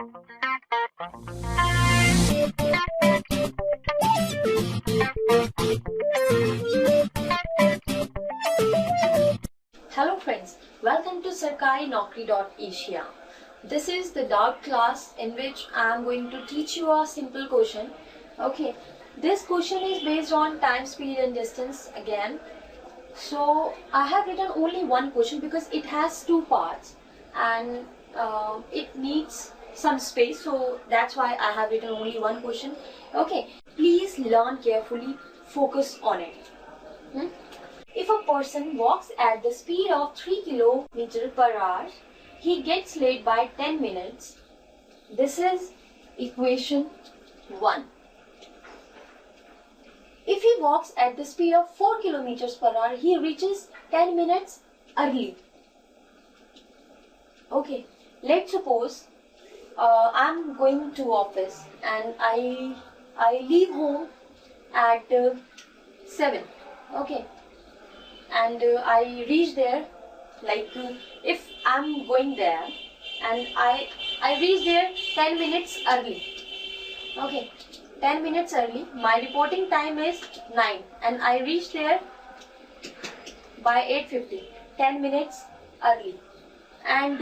Hello friends, welcome to SarkariNaukri.Asia. This is the doubt class in which I am going to teach you a simple question. Okay, this question is based on time, speed and distance again. So I have written only one question because it has two parts and it needs some space, so that's why I have written only one question. Okay, please learn carefully, focus on it. If a person walks at the speed of 3 km per hour, he gets late by 10 minutes. This is equation 1. If he walks at the speed of 4 km per hour, he reaches 10 minutes early. Okay, let's suppose I'm going to office and I leave home at 7. Okay, and I reach there if I'm going there and I reach there 10 minutes early. Okay, 10 minutes early. My reporting time is 9 and I reach there by 8:50. 10 minutes early. And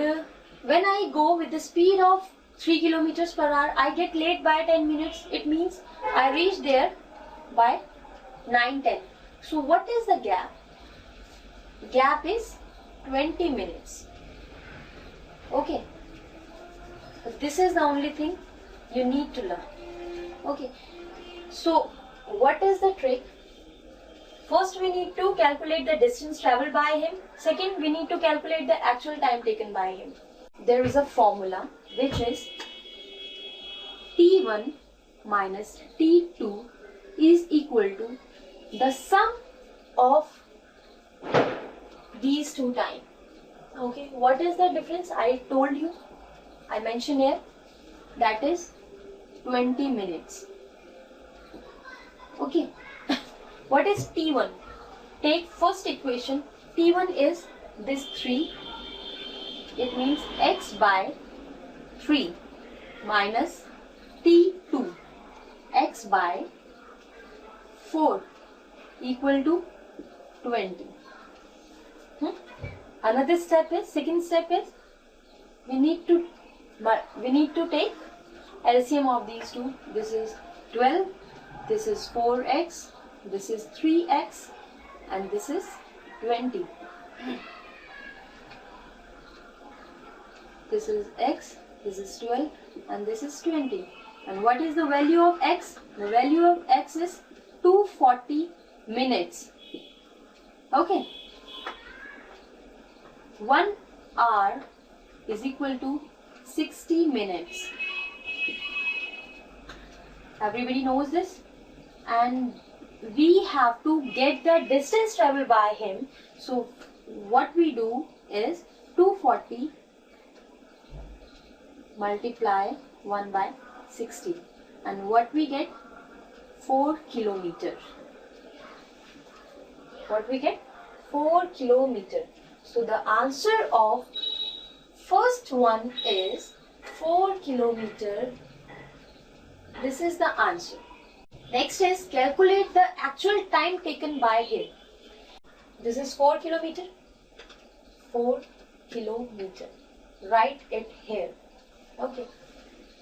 when I go with the speed of 3 km per hour, I get late by 10 minutes. It means I reach there by 9:10. So what is the gap? Gap is 20 minutes. Okay, this is the only thing you need to learn. Okay, so what is the trick? First we need to calculate the distance traveled by him. Second, we need to calculate the actual time taken by him. There is a formula which is T1 minus T2 is equal to the sum of these two times. Okay, what is the difference? I told you, I mentioned here, that is 20 minutes. Okay, what is T1? Take first equation. T1 is this 3. It means x by 3 minus T2 x by 4 equal to 20. Another step is, second step is, we need to take LCM of these two. This is 12, this is 4x, this is 3x and this is 20. This is x, this is 12 and this is 20. And what is the value of x? The value of x is 240 minutes. Okay. 1 hour is equal to 60 minutes. Everybody knows this. And we have to get the distance traveled by him. So what we do is 240 multiply 1 by 60. And what we get? 4 kilometers. What we get? 4 kilometers. So the answer of first one is 4 kilometers. This is the answer. Next is calculate the actual time taken by him. This is 4 kilometers. 4 kilometers. Write it here. Okay.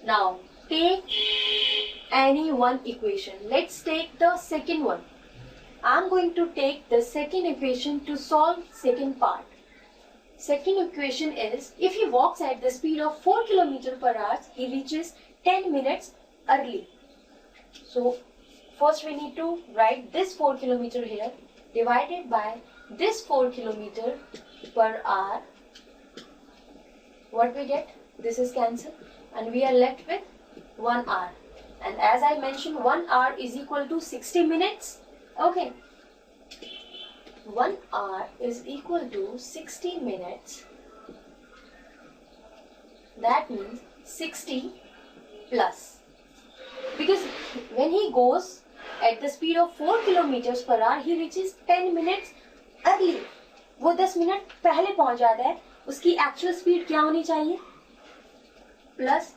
Now take any one equation. Let's take the second one. I'm going to take the second equation to solve second part. Second equation is, if he walks at the speed of 4 km per hour, he reaches 10 minutes early. So first we need to write this 4 km here divided by this 4 km per hour. What we get? This is cancelled and we are left with 1 hour. And as I mentioned, 1 hour is equal to 60 minutes. Okay. 1 hour is equal to 60 minutes. That means 60 plus. Because when he goes at the speed of 4 kilometers per hour, he reaches 10 minutes early. वो 10 minute पहले पहुंच जाता है. उसकी actual speed क्या होनी चाहिए? Plus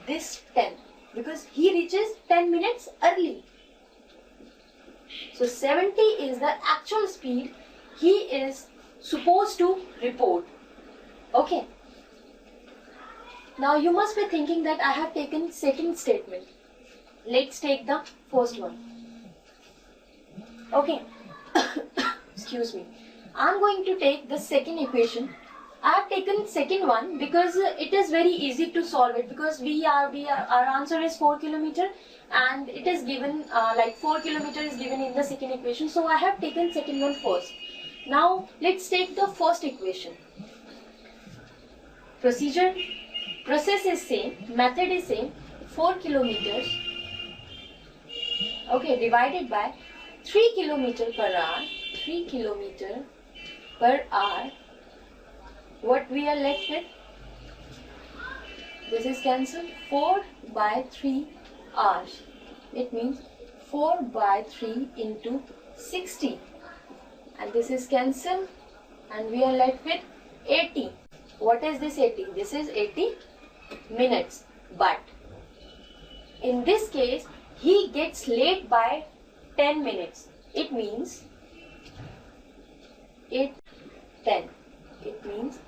this 10 because he reaches 10 minutes early. So 70 is the actual speed he is supposed to report. Okay. Now you must be thinking that I have taken second statement. Let's take the first one. Okay. Excuse me. I'm going to take the second equation. I have taken second one because it is very easy to solve it, because our answer is 4 kilometer and it is given like 4 kilometer is given in the second equation. So I have taken second one first. Now let's take the first equation. Process is same, method is same, 4 kilometers, okay, divided by 3 kilometer per hour, 3 kilometer per hour. What we are left with? This is cancelled. 4 by 3 hours. It means 4 by 3 into 60. And this is cancelled. And we are left with 80. What is this 80? This is 80 minutes. But in this case, he gets late by 10 minutes. It means 10. It means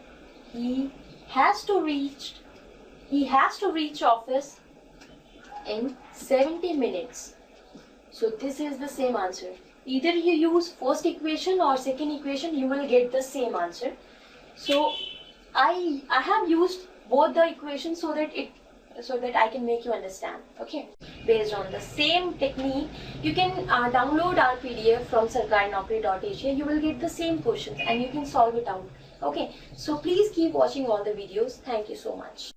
he has to reach office in 70 minutes. So this is the same answer. Either you use first equation or second equation, you will get the same answer. So I have used both the equations so that I can make you understand. Okay. Based on the same technique, you can download our PDF from sarkarinaukri.asia. You will get the same questions and you can solve it out. Okay. So please keep watching all the videos. Thank you so much.